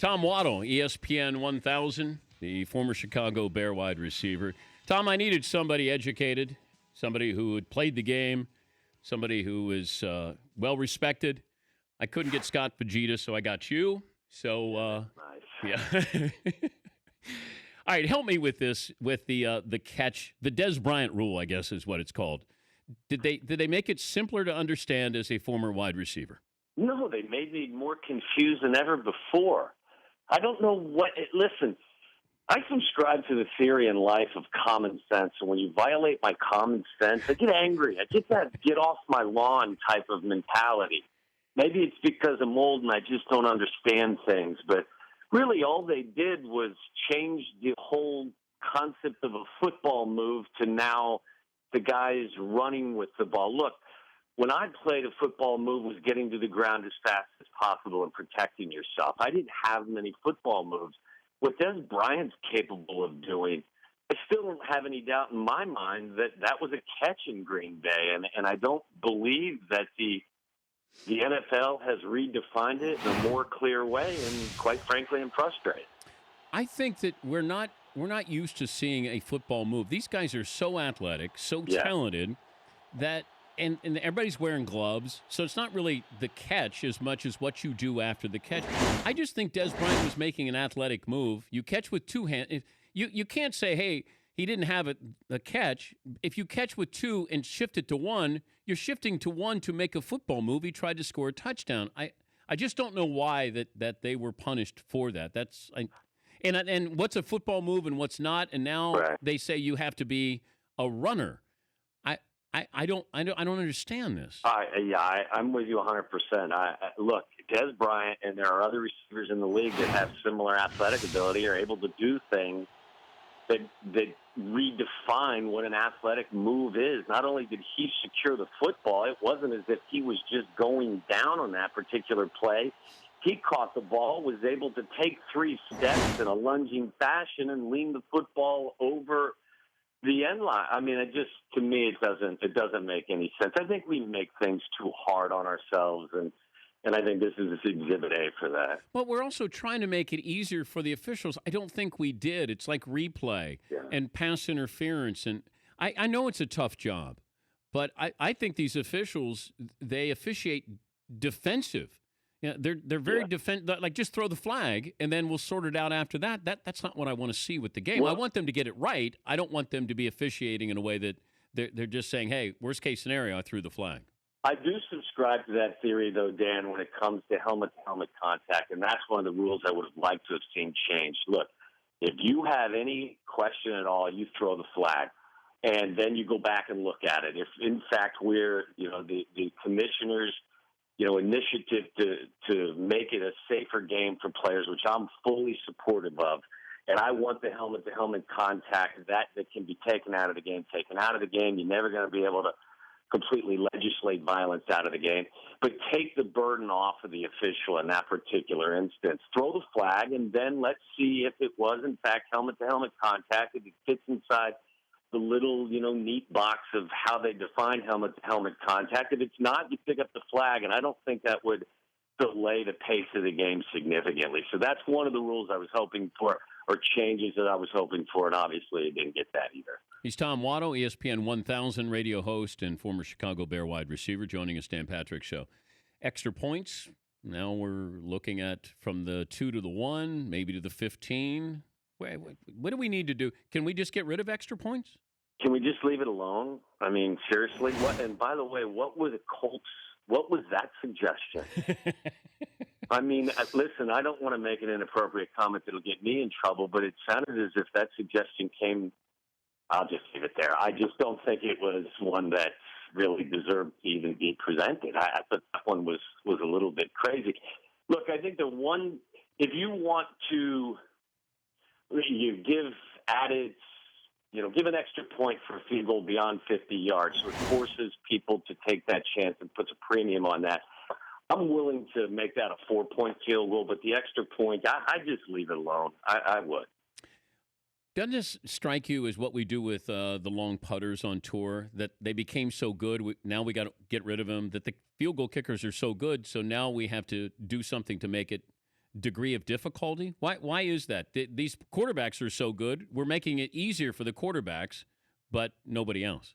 Tom Waddle, ESPN 1000, the former Chicago Bear wide receiver. Tom, I needed somebody educated, somebody who had played the game, somebody who is well-respected. I couldn't get Scott Fujita, so I got you. So, nice. Yeah. All right, help me with this, with the catch, the Des Bryant rule, I guess is what it's called. Did they make it simpler to understand as a former wide receiver? No, they made me more confused than ever before. I don't know listen, I subscribe to the theory in life of common sense, and when you violate my common sense, I get angry. I get that get off my lawn type of mentality. Maybe it's because I'm old and I just don't understand things, but really all they did was change the whole concept of a football move to now the guys running with the ball. Look, when I played, a football move was getting to the ground as fast as possible and protecting yourself. I didn't have many football moves. What Des Bryant's capable of doing, I still don't have any doubt in my mind that that was a catch in Green Bay, and I don't believe that the NFL has redefined it in a more clear way, and quite frankly, I'm frustrated. I think that we're not used to seeing a football move. These guys are so athletic, so talented that and everybody's wearing gloves, so it's not really the catch as much as what you do after the catch. I just think Des Bryant was making an athletic move. You catch with two hands. You can't say, hey, he didn't have a catch. If you catch with two and shift it to one, you're shifting to one to make a football move. He tried to score a touchdown. I just don't know why that they were punished for that. And what's a football move and what's not, and now they say you have to be a runner. I don't understand this. I'm with you 100%. Look, Des Bryant, and there are other receivers in the league that have similar athletic ability, are able to do things that redefine what an athletic move is. Not only did he secure the football, it wasn't as if he was just going down on that particular play. He caught the ball, was able to take 3 steps in a lunging fashion and lean the football over the end line. I mean, to me, it doesn't make any sense. I think we make things too hard on ourselves, and I think this is Exhibit A for that. But we're also trying to make it easier for the officials. I don't think we did. It's like replay and pass interference, and I know it's a tough job, but I think these officials, they officiate defensive. Yeah, they're very like just throw the flag and then we'll sort it out after that. That's not what I want to see with the game. I want them to get it right. I don't want them to be officiating in a way that they're just saying, "Hey, worst case scenario, I threw the flag." I do subscribe to that theory, though, Dan, when it comes to helmet-to-helmet contact, and that's one of the rules I would have liked to have seen changed. Look, if you have any question at all, you throw the flag, and then you go back and look at it. If, in fact, we're, the commissioners' initiative to make it a safer game for players, which I'm fully supportive of. And I want the helmet-to-helmet contact that can be taken out of the game. You're never going to be able to completely legislate violence out of the game. But take the burden off of the official in that particular instance. Throw the flag, and then let's see if it was, in fact, helmet-to-helmet contact, if it fits inside the little, neat box of how they define helmet-to-helmet contact. If it's not, you pick up the flag, and I don't think that would delay the pace of the game significantly. So that's one of the rules I was hoping for, or changes that I was hoping for, and obviously it didn't get that either. He's Tom Waddle, ESPN 1000 radio host and former Chicago Bear wide receiver, joining us, Dan Patrick Show. Extra points, now we're looking at from the 2 to the 1, maybe to the 15. What do we need to do? Can we just get rid of extra points? Can we just leave it alone? I mean, seriously? And by the way, what were the Colts? What was that suggestion? I mean, listen, I don't want to make an inappropriate comment that'll get me in trouble, but it sounded as if that suggestion came. I'll just leave it there. I just don't think it was one that really deserved to even be presented. I thought that one was a little bit crazy. Look, I think if you want to, you give an extra point for a field goal beyond 50 yards, so it forces people to take that chance and puts a premium on that. I'm willing to make that a 4-point field goal, but the extra point, I just leave it alone. I would. Doesn't this strike you as what we do with the long putters on tour, that they became so good, now we got to get rid of them, that the field goal kickers are so good, so now we have to do something to make it degree of difficulty? Why is that? These quarterbacks are so good. We're making it easier for the quarterbacks, but nobody else.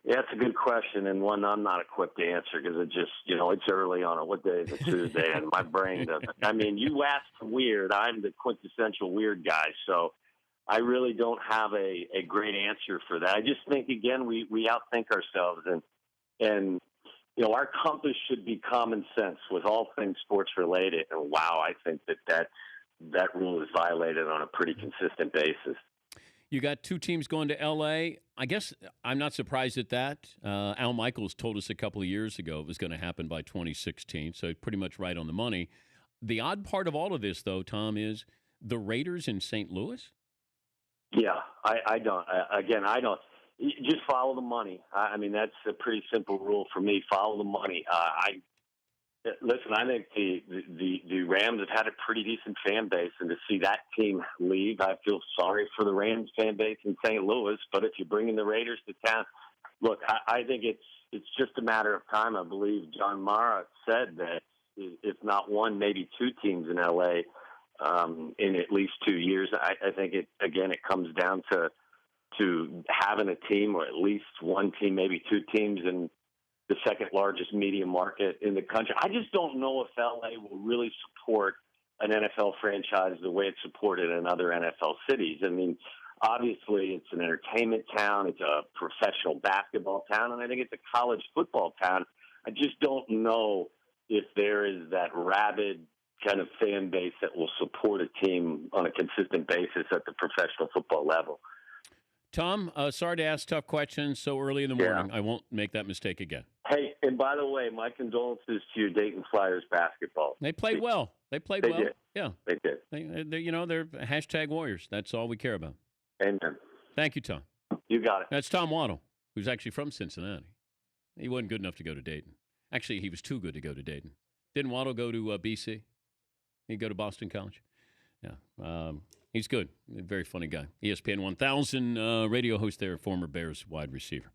Yeah, it's a good question, and one I'm not equipped to answer because it just, it's early on what day is it, Tuesday, and my brain doesn't. I mean, you asked weird. I'm the quintessential weird guy, so I really don't have a great answer for that. I just think, again, we outthink ourselves, and our compass should be common sense with all things sports related. And wow, I think that rule is violated on a pretty consistent basis. You got two teams going to L.A. I guess I'm not surprised at that. Al Michaels told us a couple of years ago it was going to happen by 2016, so pretty much right on the money. The odd part of all of this, though, Tom, is the Raiders in St. Louis. Yeah, I don't. I don't. Just follow the money. I mean, that's a pretty simple rule for me. Follow the money. Listen, I think the Rams have had a pretty decent fan base, and to see that team leave, I feel sorry for the Rams fan base in St. Louis. But if you're bringing the Raiders to town, look, I think it's just a matter of time. I believe John Mara said that if not one, maybe two teams in L.A. In at least 2 years. I think it comes down to having a team, or at least one team, maybe two teams in the second largest media market in the country. I just don't know if LA will really support an NFL franchise the way it's supported in other NFL cities. I mean, obviously it's an entertainment town. It's a professional basketball town, and I think it's a college football town. I just don't know if there is that rabid kind of fan base that will support a team on a consistent basis at the professional football level. Tom, sorry to ask tough questions so early in the morning. I won't make that mistake again. Hey, and by the way, my condolences to your Dayton Flyers basketball. They played well. They played well. Did. Yeah, they did. They're hashtag Warriors. That's all we care about. Amen. Thank you, Tom. You got it. That's Tom Waddle, who's actually from Cincinnati. He wasn't good enough to go to Dayton. Actually, he was too good to go to Dayton. Didn't Waddle go to BC? He'd go to Boston College. Yeah. He's good. Very funny guy. ESPN 1000 radio host there, former Bears wide receiver.